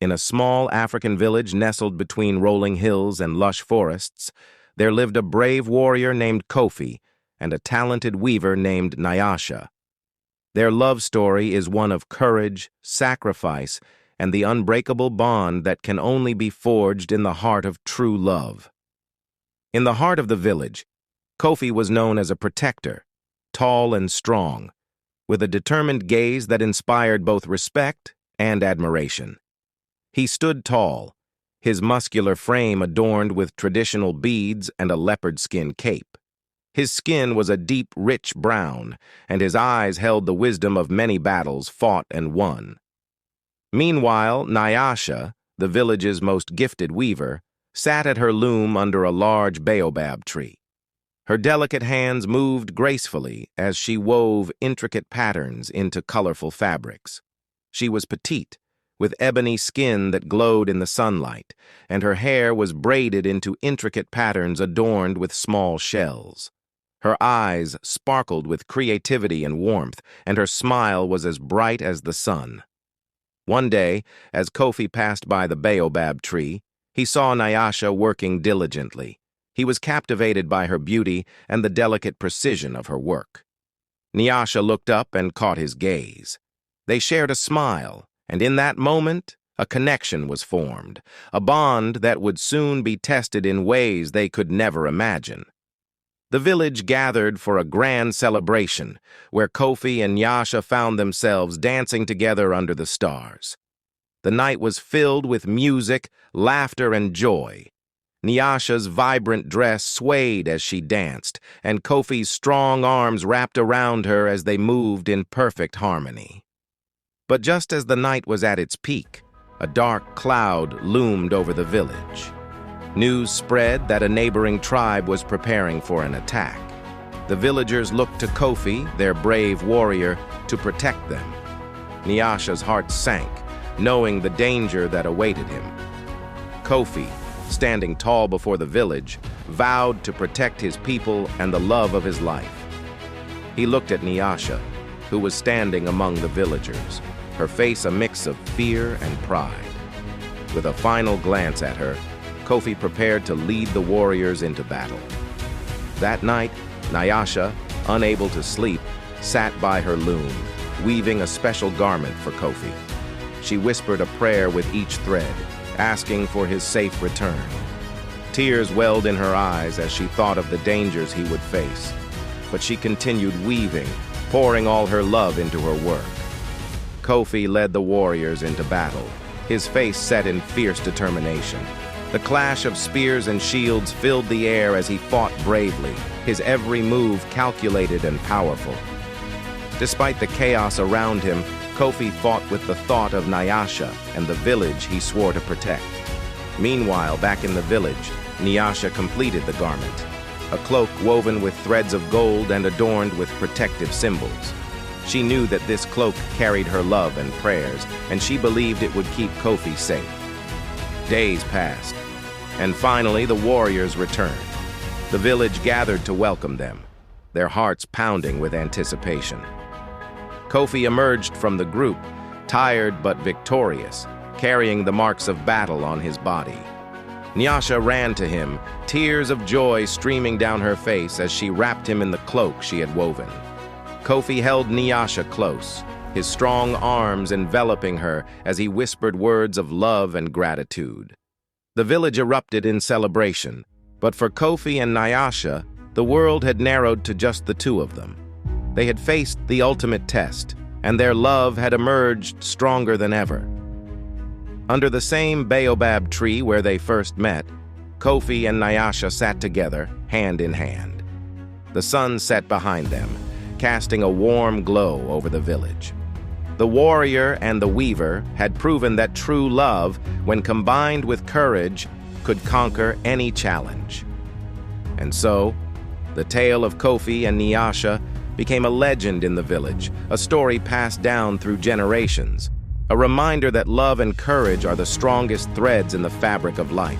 In a small African village nestled between rolling hills and lush forests, there lived a brave warrior named Kofi and a talented weaver named Nyasha. Their love story is one of courage, sacrifice, and the unbreakable bond that can only be forged in the heart of true love. In the heart of the village, Kofi was known as a protector, tall and strong, with a determined gaze that inspired both respect and admiration. He stood tall, his muscular frame adorned with traditional beads and a leopard skin cape. His skin was a deep, rich brown, and his eyes held the wisdom of many battles fought and won. Meanwhile, Nyasha, the village's most gifted weaver, sat at her loom under a large baobab tree. Her delicate hands moved gracefully as she wove intricate patterns into colorful fabrics. She was petite, with ebony skin that glowed in the sunlight, and her hair was braided into intricate patterns adorned with small shells. Her eyes sparkled with creativity and warmth, and her smile was as bright as the sun. One day, as Kofi passed by the baobab tree, he saw Nyasha working diligently. He was captivated by her beauty and the delicate precision of her work. Nyasha looked up and caught his gaze. They shared a smile, and in that moment, a connection was formed, a bond that would soon be tested in ways they could never imagine. The village gathered for a grand celebration, where Kofi and Nyasha found themselves dancing together under the stars. The night was filled with music, laughter, and joy. Nyasha's vibrant dress swayed as she danced, and Kofi's strong arms wrapped around her as they moved in perfect harmony. But just as the night was at its peak, a dark cloud loomed over the village. News spread that a neighboring tribe was preparing for an attack. The villagers looked to Kofi, their brave warrior, to protect them. Nyasha's heart sank, knowing the danger that awaited him. Kofi, standing tall before the village, vowed to protect his people and the love of his life. He looked at Nyasha, who was standing among the villagers, her face a mix of fear and pride. With a final glance at her, Kofi prepared to lead the warriors into battle. That night, Nyasha, unable to sleep, sat by her loom, weaving a special garment for Kofi. She whispered a prayer with each thread, asking for his safe return. Tears welled in her eyes as she thought of the dangers he would face, but she continued weaving, pouring all her love into her work. Kofi led the warriors into battle, his face set in fierce determination. The clash of spears and shields filled the air as he fought bravely, his every move calculated and powerful. Despite the chaos around him, Kofi fought with the thought of Nyasha and the village he swore to protect. Meanwhile, back in the village, Nyasha completed the garment, a cloak woven with threads of gold and adorned with protective symbols. She knew that this cloak carried her love and prayers, and she believed it would keep Kofi safe. Days passed, and finally the warriors returned. The village gathered to welcome them, their hearts pounding with anticipation. Kofi emerged from the group, tired but victorious, carrying the marks of battle on his body. Nyasha ran to him, tears of joy streaming down her face as she wrapped him in the cloak she had woven. Kofi held Nyasha close, his strong arms enveloping her as he whispered words of love and gratitude. The village erupted in celebration, but for Kofi and Nyasha, the world had narrowed to just the two of them. They had faced the ultimate test, and their love had emerged stronger than ever. Under the same baobab tree where they first met, Kofi and Nyasha sat together, hand in hand. The sun set behind them, casting a warm glow over the village. The warrior and the weaver had proven that true love, when combined with courage, could conquer any challenge. And so, the tale of Kofi and Nyasha became a legend in the village, a story passed down through generations, a reminder that love and courage are the strongest threads in the fabric of life.